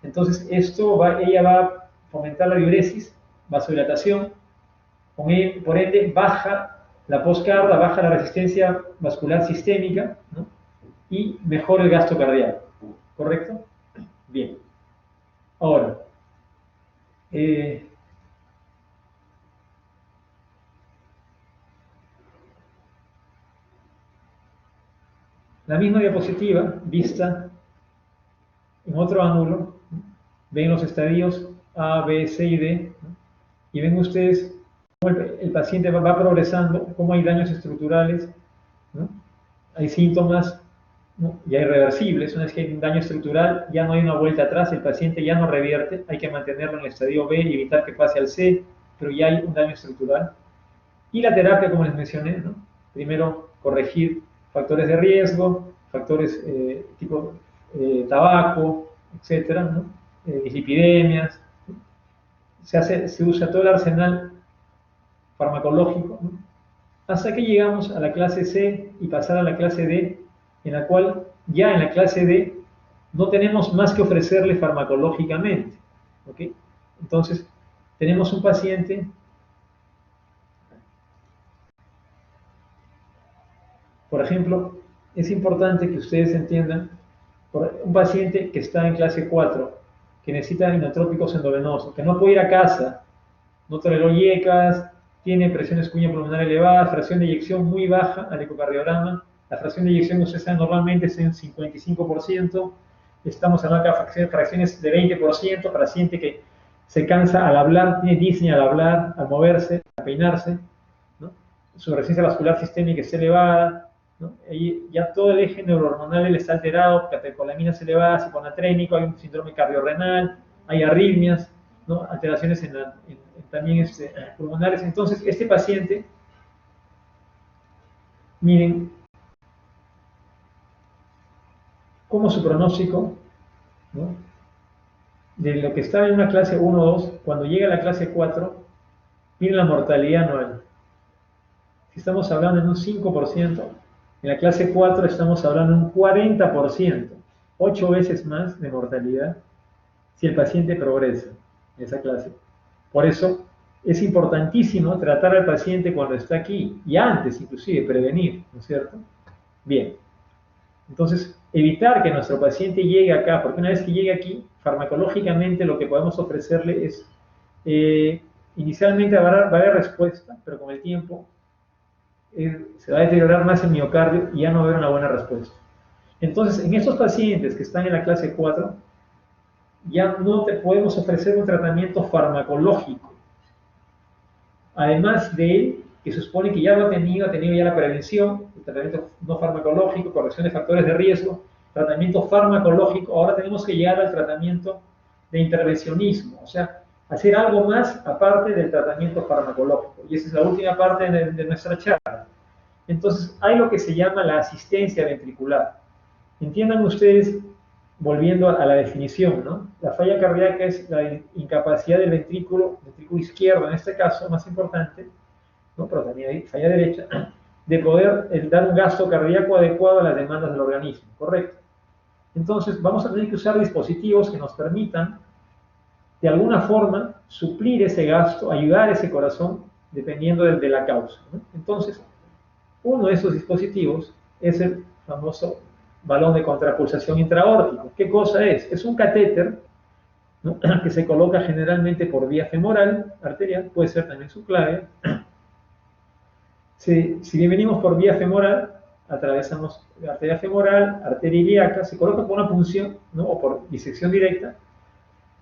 Speaker 2: Entonces, ella va a fomentar la diuresis, vasodilatación, por ende baja la poscarda, baja la resistencia vascular sistémica, ¿no? Y mejora el gasto cardíaco, ¿correcto? Bien. Ahora, la misma diapositiva, vista en otro ángulo, ven los estadios A, B, C y D, ¿no? Y ven ustedes cómo el paciente va progresando, cómo hay daños estructurales, ¿no? Hay síntomas, ¿no? Ya irreversibles. Una vez que hay un daño estructural, ya no hay una vuelta atrás, el paciente ya no revierte, hay que mantenerlo en el estadio B y evitar que pase al C, pero ya hay un daño estructural. Y la terapia, como les mencioné, ¿no? Primero corregir factores de riesgo, factores tipo tabaco, etcétera, ¿no? Dislipidemias, ¿no? Se usa todo el arsenal farmacológico, ¿no? Hasta que llegamos a la clase C y pasar a la clase D, en la cual ya en la clase D no tenemos más que ofrecerle farmacológicamente, ¿ok? Entonces, tenemos un paciente, por ejemplo, es importante que ustedes entiendan, un paciente que está en clase 4, que necesita inotrópicos endovenosos, que no puede ir a casa, no toleró IECAS, tiene presión escuña pulmonar elevada, fracción de eyección muy baja al ecocardiograma. La fracción de eyección, ustedes saben, normalmente es en 55%. Estamos hablando de fracciones de 20%, paciente que se cansa al hablar, tiene disnea al hablar, al moverse, al peinarse, ¿no? Su resistencia vascular sistémica es elevada, ¿no? Ahí ya todo el eje neurohormonal está alterado, catecolaminas elevadas, hiponatrénico, hay un síndrome cardiorrenal, hay arritmias, ¿no? Alteraciones también pulmonares. Entonces, este paciente, miren cómo su pronóstico, ¿no? De lo que estaba en una clase 1 o 2, cuando llega a la clase 4, miren la mortalidad anual. Si estamos hablando en un 5%, en la clase 4 estamos hablando en un 40%, 8 veces más de mortalidad si el paciente progresa en esa clase. Por eso es importantísimo tratar al paciente cuando está aquí y antes, inclusive, prevenir, ¿no es cierto? Bien. Entonces, evitar que nuestro paciente llegue acá, porque una vez que llegue aquí, farmacológicamente lo que podemos ofrecerle es inicialmente va a haber respuesta, pero con el tiempo se va a deteriorar más el miocardio y ya no va a haber una buena respuesta. Entonces, en estos pacientes que están en la clase 4, ya no te podemos ofrecer un tratamiento farmacológico. Además de él, que se supone que ya lo ha tenido ya la prevención, el tratamiento no farmacológico, corrección de factores de riesgo, tratamiento farmacológico, ahora tenemos que llegar al tratamiento de intervencionismo, o sea, hacer algo más aparte del tratamiento farmacológico. Y esa es la última parte de nuestra charla. Entonces, hay lo que se llama la asistencia ventricular. Entiendan ustedes, volviendo a la definición, ¿no? La falla cardíaca es la incapacidad del ventrículo izquierdo, en este caso, más importante, ¿no? Pero también hay falla derecha, de poder dar un gasto cardíaco adecuado a las demandas del organismo, ¿correcto? Entonces, vamos a tener que usar dispositivos que nos permitan, de alguna forma, suplir ese gasto, ayudar a ese corazón, dependiendo de la causa, ¿no? Entonces, uno de esos dispositivos es el famoso balón de contrapulsación intraórtico. ¿Qué cosa es? Es un catéter, ¿no? Que se coloca generalmente por vía femoral, arterial, puede ser también subclavia. Si bien venimos por vía femoral, atravesamos la arteria femoral, arteria ilíaca, se coloca por una punción, ¿no? O por disección directa,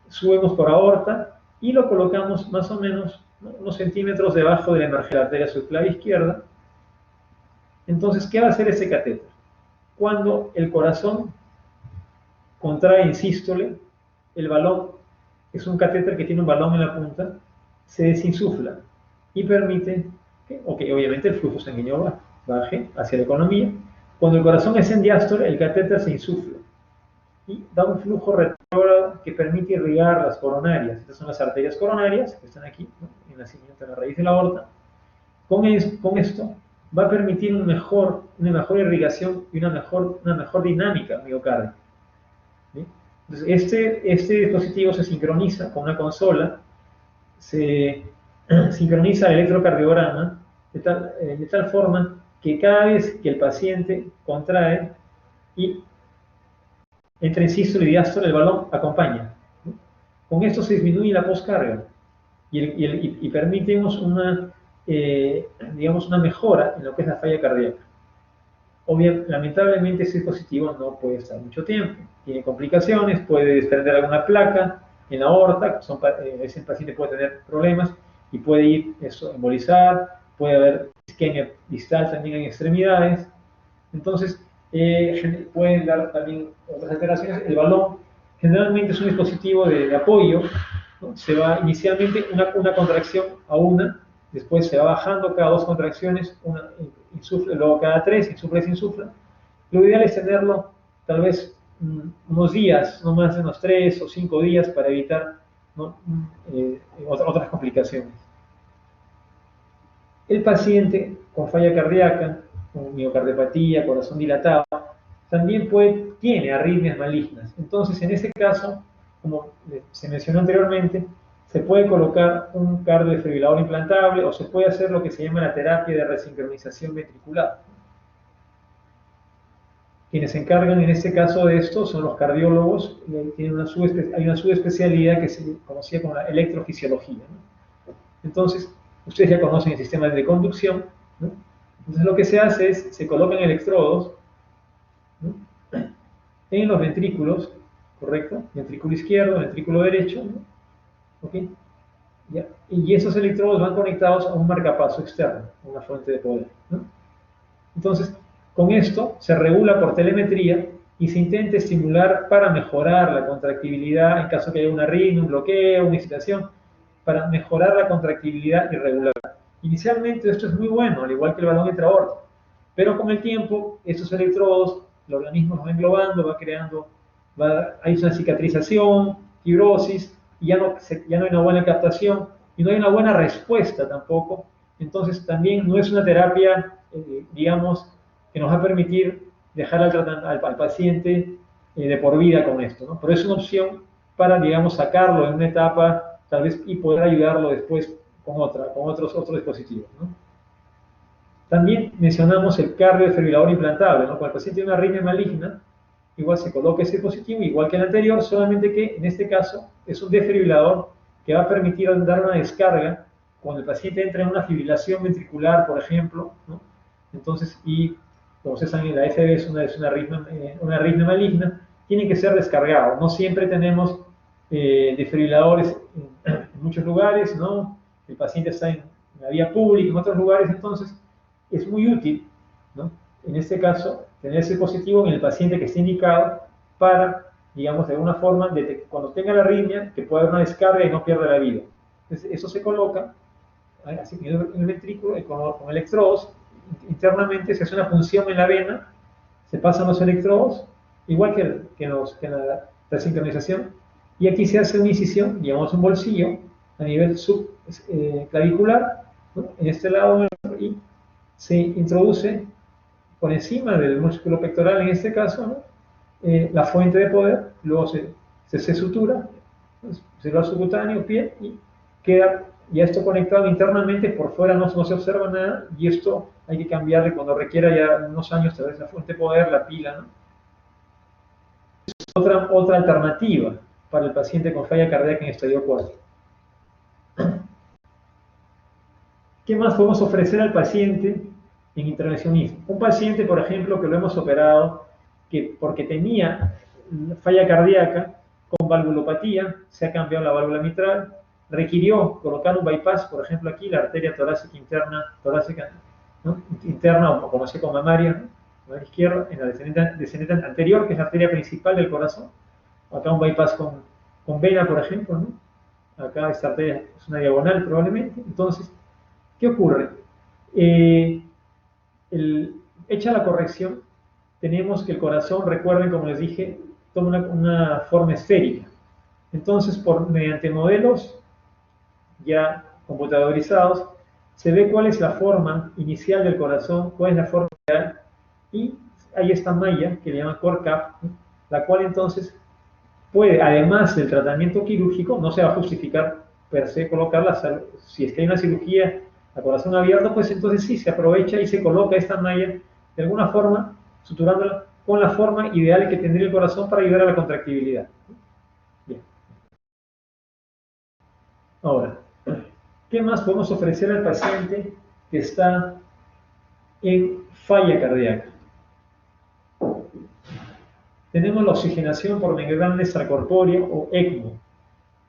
Speaker 2: subimos por aorta y lo colocamos más o menos, ¿no? Unos centímetros debajo de la emergencia de la arteria subclavia izquierda. Entonces, ¿qué va a hacer ese catéter? Cuando el corazón contrae en sístole, el balón, es un catéter que tiene un balón en la punta, se desinsufla y permite que, obviamente el flujo sanguíneo baje hacia la economía. Cuando el corazón es en diástole, el catéter se insufla y da un flujo retrógrado que permite irrigar las coronarias. Estas son las arterias coronarias que están aquí, ¿no? En nacimiento de la raíz de la aorta. Con esto va a permitir una mejor irrigación y una mejor dinámica miocárdica. ¿Sí? Entonces, este dispositivo se sincroniza con una consola, se sincroniza el electrocardiograma de tal forma que cada vez que el paciente contrae y entra en sístole y diástole, el balón acompaña, ¿no? Con esto se disminuye la poscarga y permitimos digamos, una mejora en lo que es la falla cardíaca. Obviamente, lamentablemente, ese dispositivo no puede estar mucho tiempo. Tiene complicaciones, puede desprender alguna placa en la aorta, ese paciente puede tener problemas y puede ir embolizar, puede haber isquemia distal también en extremidades. Entonces, pueden dar también otras alteraciones. El balón generalmente es un dispositivo de apoyo, ¿no? Se va inicialmente una contracción a una, después se va bajando cada 2 contracciones, una insufla, luego cada 3, insufla y se insufla. Lo ideal es tenerlo tal vez unos días, no más de unos 3 o 5 días para evitar, ¿no? Otras complicaciones. El paciente con falla cardíaca, con miocardiopatía, corazón dilatado, también tiene arritmias malignas. Entonces, en este caso, como se mencionó anteriormente, se puede colocar un cardiodefibrilador implantable o se puede hacer lo que se llama la terapia de resincronización ventricular. Quienes se encargan en este caso de esto son los cardiólogos. Hay una subespecialidad que se conocía como la electrofisiología, ¿no? Entonces, ustedes ya conocen el sistema de conducción, ¿no? Entonces lo que se hace es, se colocan electrodos, ¿no? En los ventrículos, ¿correcto? Ventrículo izquierdo, ventrículo derecho, ¿no? ¿Okay? ¿Ya? Y esos electrodos van conectados a un marcapaso externo, una fuente de poder, ¿no? Entonces, con esto se regula por telemetría y se intenta estimular para mejorar la contractibilidad en caso que haya una arritmia, un bloqueo, una excitación, para mejorar la contractibilidad y regular. Inicialmente esto es muy bueno, al igual que el balón intraórtico, pero con el tiempo estos electrodos, el organismo los va englobando, va creando, hay una cicatrización, fibrosis, y ya no hay una buena captación y no hay una buena respuesta tampoco. Entonces también no es una terapia, digamos, que nos va a permitir dejar al paciente de por vida con esto, ¿no? Pero es una opción para, digamos, sacarlo en una etapa tal vez y poder ayudarlo después con otros dispositivos, ¿no? También mencionamos el cardiodefibrilador implantable, ¿no? Cuando el paciente tiene una arritmia maligna, igual se coloca ese dispositivo, igual que el anterior, solamente que en este caso es un desfibrilador que va a permitir dar una descarga cuando el paciente entra en una fibrilación ventricular, por ejemplo, ¿no? Entonces, y como ustedes saben, la FB es una arritmia maligna, tiene que ser descargado. No siempre tenemos desfibriladores en muchos lugares, ¿no? El paciente está en la vía pública, en otros lugares, entonces es muy útil, ¿no? En este caso, tener ese dispositivo en el paciente que esté indicado para, digamos, de alguna forma, cuando tenga la arritmia, que pueda haber una descarga y no pierda la vida. Entonces, eso se coloca así en el ventrículo con electrodos. Internamente se hace una punción en la vena, se pasan los electrodos, igual que en la resincronización, y aquí se hace una incisión, digamos un bolsillo, a nivel subclavicular, ¿no? En este lado, y se introduce por encima del músculo pectoral, en este caso, ¿no? La fuente de poder, luego se sutura, celular subcutáneo, piel, y queda ya esto conectado internamente, por fuera no se observa nada, y esto hay que cambiarle cuando requiera ya unos años, tal vez la fuente de poder, la pila, ¿no? Otra alternativa para el paciente con falla cardíaca en estadio 4. ¿Qué más podemos ofrecer al paciente en intervencionismo? Un paciente, por ejemplo, que lo hemos operado, que porque tenía falla cardíaca con valvulopatía, se ha cambiado la válvula mitral, requirió colocar un bypass, por ejemplo aquí, la arteria torácica interna, ¿no? Interna o conocida como mamaria, ¿no? A la izquierda, en la descendente anterior, que es la arteria principal del corazón. Acá un bypass con vena, por ejemplo, ¿no? Acá esta arteria es una diagonal probablemente. Entonces, ¿qué ocurre? Hecha la corrección, tenemos que el corazón, recuerden, como les dije, toma una forma esférica. Entonces, mediante modelos ya computadorizados, se ve cuál es la forma inicial del corazón, cuál es la forma ideal, y hay esta malla que le llaman core cap, la cual entonces puede, además del tratamiento quirúrgico, no se va a justificar per se colocarla, si está en una cirugía a corazón abierto, pues entonces sí, se aprovecha y se coloca esta malla de alguna forma, suturándola con la forma ideal que tendría el corazón para ayudar a la contractibilidad. Bien. Ahora, ¿qué más podemos ofrecer al paciente que está en falla cardíaca? Tenemos la oxigenación por membrana extracorpórea o ECMO.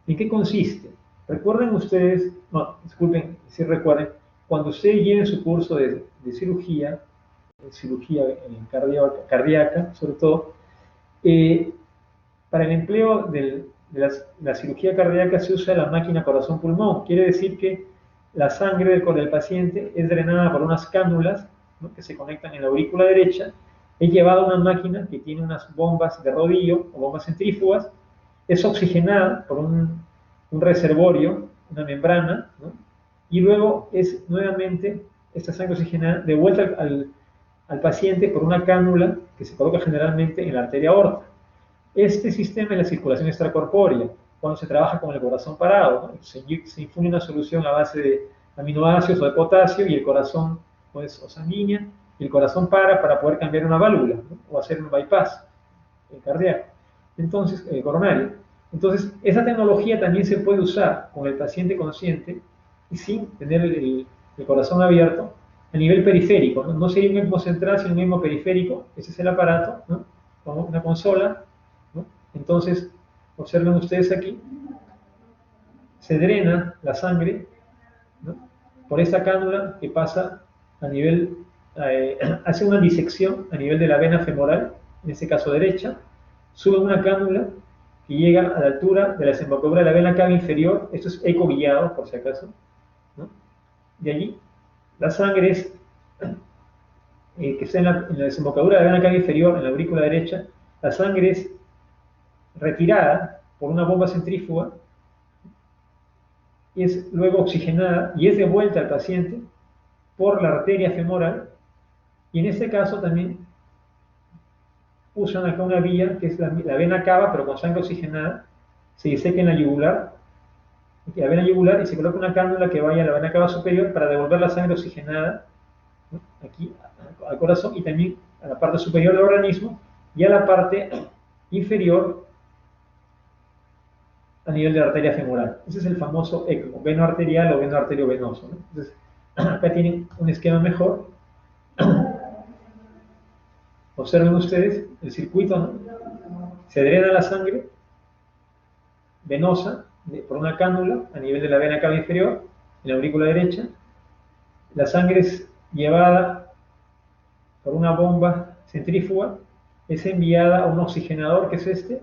Speaker 2: ¿En qué consiste? Recuerden ustedes, no, disculpen, si recuerden, cuando ustedes lleven su curso de cirugía cardíaca, sobre todo, para el empleo de la cirugía cardíaca se usa la máquina corazón-pulmón. Quiere decir que la sangre del paciente es drenada por unas cánulas, ¿no?, que se conectan en la aurícula derecha, es llevada a una máquina que tiene unas bombas de rodillo o bombas centrífugas, es oxigenada por un reservorio, una membrana, ¿no?, y luego es nuevamente esta sangre oxigenada devuelta al paciente por una cánula que se coloca generalmente en la arteria aorta. Este sistema es la circulación extracorpórea, cuando se trabaja con el corazón parado, ¿no? Se infunde una solución a base de aminoácidos o de potasio y el corazón pues osanguínea, y el corazón para poder cambiar una válvula, ¿no?, o hacer un bypass cardíaco, entonces coronario. Entonces, esa tecnología también se puede usar con el paciente consciente y sin tener el corazón abierto a nivel periférico, ¿no? No sería un ECMO central, sino un ECMO periférico. Ese es el aparato, ¿no?, con una consola, ¿no? Entonces, observen ustedes aquí, se drena la sangre, ¿no?, por esta cánula que pasa a nivel, hace una disección a nivel de la vena femoral, en este caso derecha, sube una cánula que llega a la altura de la desembocadura de la vena cava inferior. Esto es eco guiado, por si acaso, ¿no? De allí, la sangre que está en la desembocadura de la vena cava inferior, en la aurícula derecha, la sangre es retirada por una bomba centrífuga, y es luego oxigenada y es devuelta al paciente por la arteria femoral, y en este caso también usan acá una vía que es la vena cava, pero con sangre oxigenada, se diseca en la yugular, la vena yugular, y se coloca una cánula que vaya a la vena cava superior para devolver la sangre oxigenada, ¿no?, aquí al corazón y también a la parte superior del organismo, y a la parte inferior a nivel de la arteria femoral. Ese es el famoso ECMO, veno arterial o veno arteriovenoso, ¿no? Entonces, acá tienen un esquema mejor. Observen ustedes el circuito, ¿no? Se drena la sangre venosa por una cánula a nivel de la vena cava inferior, en la aurícula derecha. La sangre es llevada por una bomba centrífuga, es enviada a un oxigenador, que es este.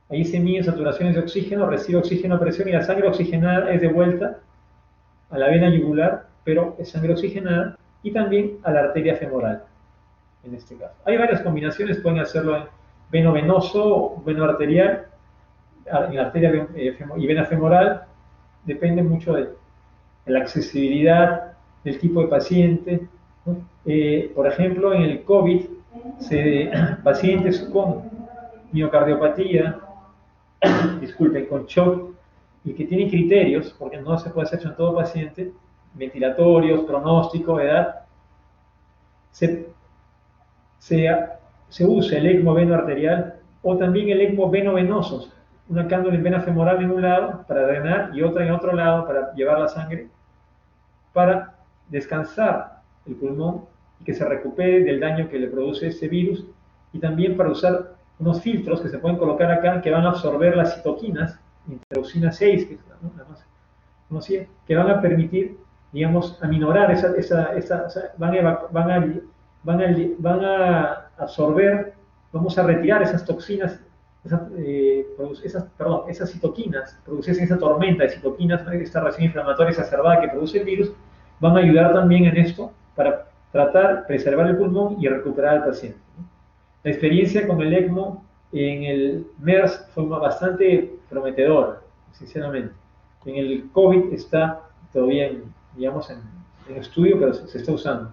Speaker 2: Ahí se miden saturaciones de oxígeno, recibe oxígeno a presión y la sangre oxigenada es devuelta a la vena yugular, pero es sangre oxigenada, y también a la arteria femoral, en este caso. Hay varias combinaciones, pueden hacerlo en veno venoso, veno arterial, en arteria y vena femoral, depende mucho de la accesibilidad, del tipo de paciente, ¿no? Por ejemplo, en el COVID, pacientes con miocardiopatía, disculpen, con shock, y que tienen criterios, porque no se puede hacer en todo paciente, ventilatorios, pronóstico, edad, se usa el ECMO veno arterial o también el ECMO veno venoso, una cánula en vena femoral en un lado para drenar y otra en otro lado para llevar la sangre, para descansar el pulmón y que se recupere del daño que le produce este virus, y también para usar unos filtros que se pueden colocar acá que van a absorber las citoquinas, interleucina 6, que es la más conocida, que van a permitir, digamos, aminorar van a absorber, vamos a retirar esas toxinas, esas citoquinas producidas en esa tormenta de citoquinas, esta reacción inflamatoria exacerbada que produce el virus, van a ayudar también en esto para tratar, preservar el pulmón y recuperar al paciente. La experiencia con el ECMO en el MERS fue bastante prometedora, sinceramente. En el COVID está todavía, digamos, en estudio, pero se está usando.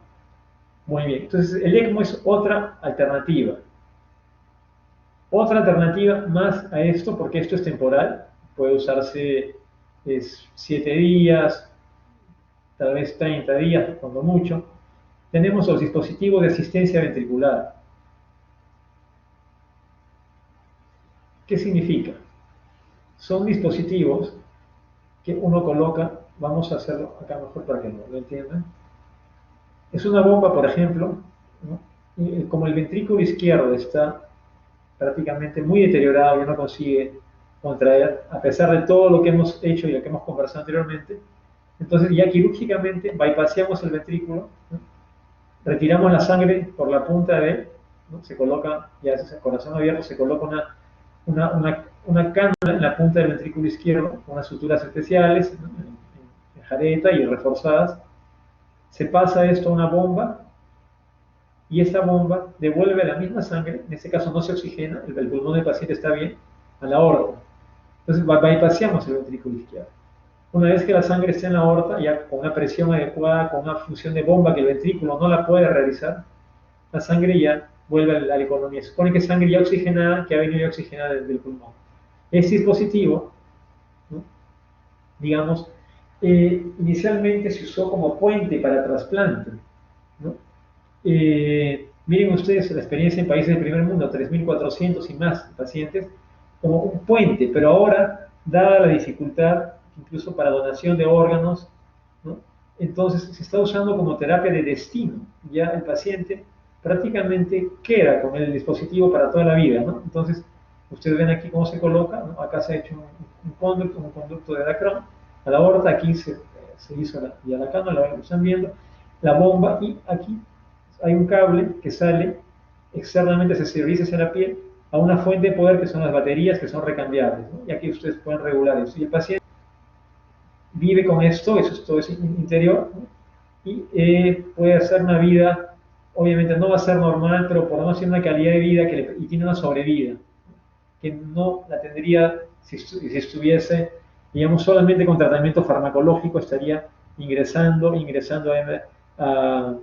Speaker 2: Muy bien, entonces el ECMO es otra alternativa. Otra alternativa más a esto, porque esto es temporal, puede usarse 7 días, tal vez 30 días, cuando mucho. Tenemos los dispositivos de asistencia ventricular. ¿Qué significa? Son dispositivos que uno coloca, vamos a hacerlo acá mejor para que lo entiendan. Es una bomba, por ejemplo, ¿no? Y como el ventrículo izquierdo está prácticamente muy deteriorado, ya no consigue contraer, a pesar de todo lo que hemos hecho y lo que hemos conversado anteriormente, entonces ya quirúrgicamente bypaseamos el ventrículo, ¿no? Retiramos la sangre por la punta de, ¿no? Se coloca, ya es el corazón abierto, se coloca una cánula en la punta del ventrículo izquierdo, con unas suturas especiales, ¿no? en jareta y reforzadas. Se pasa esto a una bomba, y esta bomba devuelve la misma sangre, en este caso no se oxigena, el pulmón del paciente está bien, a la aorta. Entonces bypaseamos el ventrículo izquierdo. Una vez que la sangre está en la aorta, ya con una presión adecuada, con una función de bomba que el ventrículo no la puede realizar, la sangre ya vuelve a la economía. Se supone que es sangre ya oxigenada, que ha venido ya oxigenada desde el pulmón. Este dispositivo, ¿no? Digamos, inicialmente se usó como puente para trasplante, ¿no? Miren ustedes la experiencia en países del primer mundo, 3.400 y más pacientes, como un puente, pero ahora, dada la dificultad, incluso para donación de órganos, ¿no? Entonces se está usando como terapia de destino. Ya el paciente prácticamente queda con el dispositivo para toda la vida, ¿no? Entonces, ustedes ven aquí cómo se coloca, ¿no? Acá se ha hecho un conducto de Dacron a la aorta, aquí se hizo ya la cánula, lo están viendo, la bomba, y aquí hay un cable que sale externamente, se exterioriza hacia la piel a una fuente de poder que son las baterías, que son recambiables, ¿no? Y aquí ustedes pueden regular eso. Y el paciente vive con esto, eso es todo es interior, ¿no? Y puede hacer una vida, obviamente no va a ser normal, pero por lo menos tiene una calidad de vida y tiene una sobrevida, ¿no? Que no la tendría si estuviese, digamos, solamente con tratamiento farmacológico, estaría ingresando a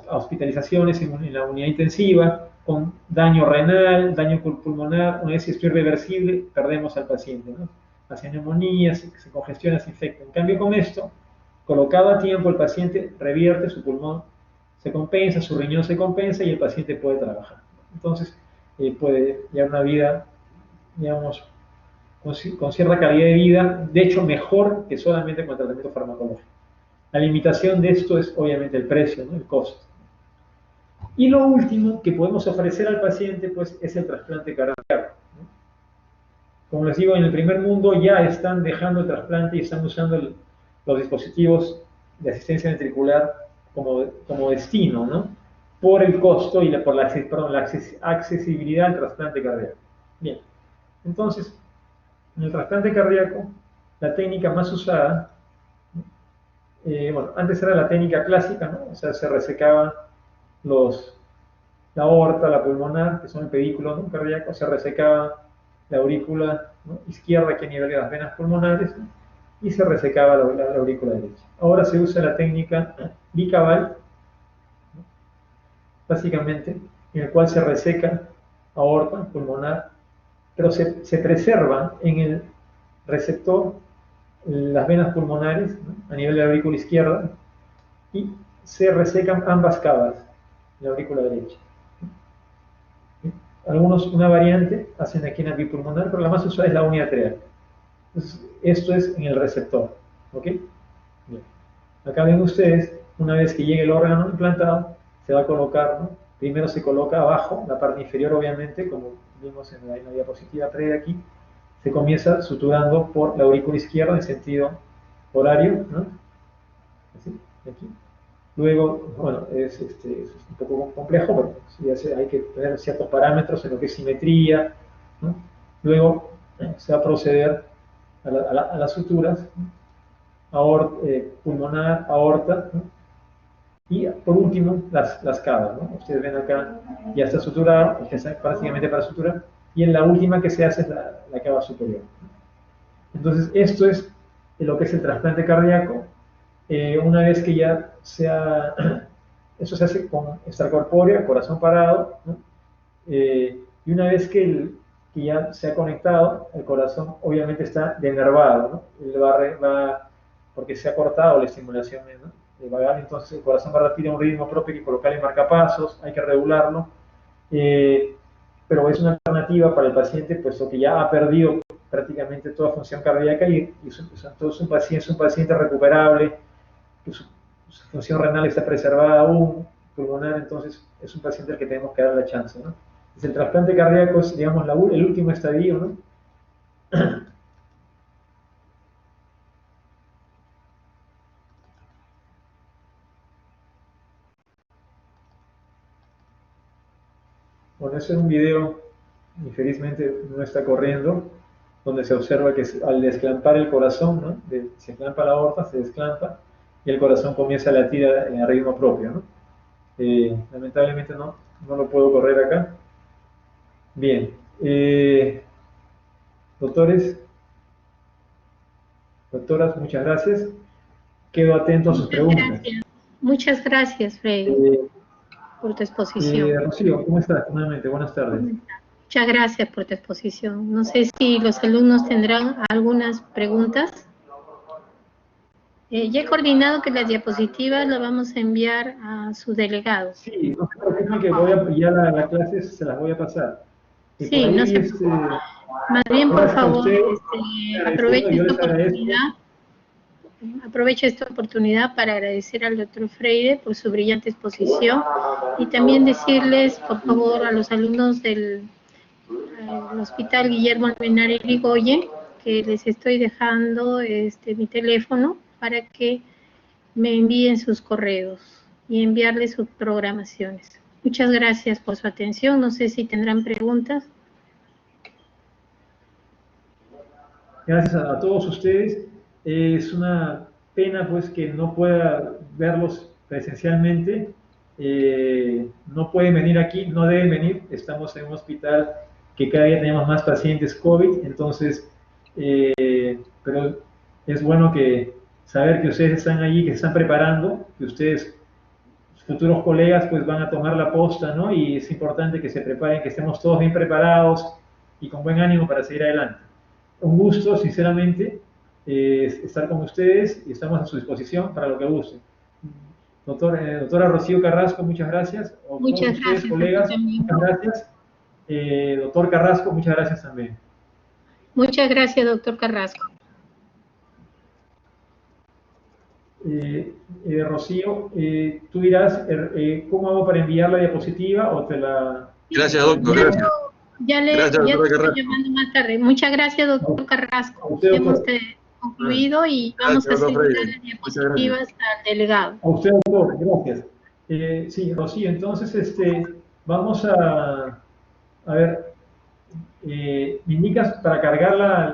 Speaker 2: hospitalizaciones en la unidad intensiva, con daño renal, daño pulmonar. Una vez que esto es irreversible, perdemos al paciente, ¿no? Hace neumonía, se congestiona, se infecta. En cambio, con esto, colocado a tiempo, el paciente revierte, su pulmón se compensa, su riñón se compensa y el paciente puede trabajar. Entonces, puede llevar una vida, digamos, con cierta calidad de vida, de hecho mejor que solamente con tratamiento farmacológico. La limitación de esto es obviamente el precio, ¿no? El costo. Y lo último que podemos ofrecer al paciente pues, es el trasplante cardíaco, ¿no? Como les digo, en el primer mundo ya están dejando el trasplante y están usando los dispositivos de asistencia ventricular como destino, ¿no? Por el costo y por la accesibilidad al trasplante cardíaco. Bien, entonces, en el trasplante cardíaco, la técnica más usada, bueno, antes era la técnica clásica, ¿no? O sea, se resecaban la aorta, la pulmonar, que son el pedículo, ¿no? Cardíaco, se resecaba la aurícula, ¿no? Izquierda, que a nivel de las venas pulmonares, ¿no? Y se resecaba la aurícula derecha. Ahora se usa la técnica bicaval, ¿no? Básicamente, en el cual se reseca aorta, pulmonar, pero se preserva en el receptor las venas pulmonares, ¿no? A nivel de la aurícula izquierda, y se resecan ambas cavas, la aurícula derecha. Algunos, una variante, hacen aquí en la bipulmonar, pero la más usada es la unilateral. Entonces, esto es en el receptor, ¿ok? Bien. Acá ven ustedes, una vez que llegue el órgano implantado, se va a colocar, ¿no? Primero se coloca abajo, la parte inferior obviamente, como vimos en la diapositiva previa aquí, se comienza suturando por la aurícula izquierda en sentido horario, ¿no? Así, aquí. Luego, bueno, es un poco complejo, porque hay que tener ciertos parámetros en lo que es simetría, ¿no? Luego se va a proceder a las suturas, ¿no? Pulmonar, aorta, ¿no? Y por último, las cavas, ¿no? Ustedes ven acá, ya está suturado, ya está prácticamente para suturar, y en la última que se hace es la cava superior. Entonces, esto es lo que es el trasplante cardíaco. Una vez que ya eso se hace con extracorpórea, corazón parado, ¿no? Y una vez que ya se ha conectado, el corazón obviamente está denervado, ¿no? Porque se ha cortado la estimulación, ¿no? Vagal, entonces el corazón va a latir a un ritmo propio, hay que colocarle marcapasos, hay que regularlo, pero es una alternativa para el paciente, puesto que ya ha perdido prácticamente toda función cardíaca y entonces es un paciente recuperable, que su función renal está preservada aún, pulmonar, entonces es un paciente al que tenemos que dar la chance, ¿no? Entonces, el trasplante cardíaco es, digamos, el último estadio, ¿no? Bueno, ese es un video, infelizmente no está corriendo, donde se observa que al desclampar el corazón, ¿no? Se clampa la aorta, se desclampa, y el corazón comienza a latir a ritmo propio, ¿no? Lamentablemente no lo puedo correr acá. Bien, doctoras, muchas gracias. Quedo atento a sus preguntas.
Speaker 3: Gracias. Muchas gracias, Freddy, por tu exposición.
Speaker 2: Rocío, ¿cómo estás? Nuevamente, buenas tardes.
Speaker 3: Muchas gracias por tu exposición. No sé si los alumnos tendrán algunas preguntas. Ya he coordinado que las diapositivas las vamos a enviar a sus delegados.
Speaker 2: Sí, no se preocupen que ya la clase se las voy a pasar.
Speaker 3: Sí, no se más bien, por favor, aprovecho esta oportunidad para agradecer al doctor Freire por su brillante exposición y también decirles, por favor, a los alumnos del Hospital Guillermo Almenara Irigoyen, que les estoy dejando mi teléfono para que me envíen sus correos y enviarles sus programaciones. Muchas gracias por su atención. No sé si tendrán preguntas.
Speaker 2: Gracias a todos ustedes. Es una pena pues que no pueda verlos presencialmente. No pueden venir aquí, no deben venir. Estamos en un hospital que cada día tenemos más pacientes COVID, entonces, pero es bueno saber que ustedes están allí, que se están preparando, que ustedes, futuros colegas, pues van a tomar la posta, ¿no? Y es importante que se preparen, que estemos todos bien preparados y con buen ánimo para seguir adelante. Un gusto, sinceramente, estar con ustedes y estamos a su disposición para lo que gusten. Doctora Rocío Carrasco, muchas gracias.
Speaker 3: Muchas gracias,
Speaker 2: colegas, muchas gracias. Doctor Carrasco, muchas gracias también.
Speaker 3: Muchas gracias, doctor Carrasco.
Speaker 2: Rocío, tú dirás cómo hago para enviar la diapositiva o te la...
Speaker 1: Gracias, doctor. Gracias.
Speaker 3: Ya
Speaker 1: Gracias,
Speaker 3: te
Speaker 1: doctor
Speaker 3: estoy
Speaker 1: Carrasco.
Speaker 3: llamando más tarde. Muchas gracias,
Speaker 2: A
Speaker 3: doctor Carrasco.
Speaker 2: usted,
Speaker 3: Hemos
Speaker 2: doctor.
Speaker 3: concluido y vamos
Speaker 1: Gracias,
Speaker 3: a
Speaker 1: doctor
Speaker 3: asignar
Speaker 1: Freire.
Speaker 3: las
Speaker 1: Muchas
Speaker 3: diapositivas al delegado.
Speaker 2: A usted, doctor, gracias. Sí, Rocío, entonces vamos a ver, me indicas para cargarla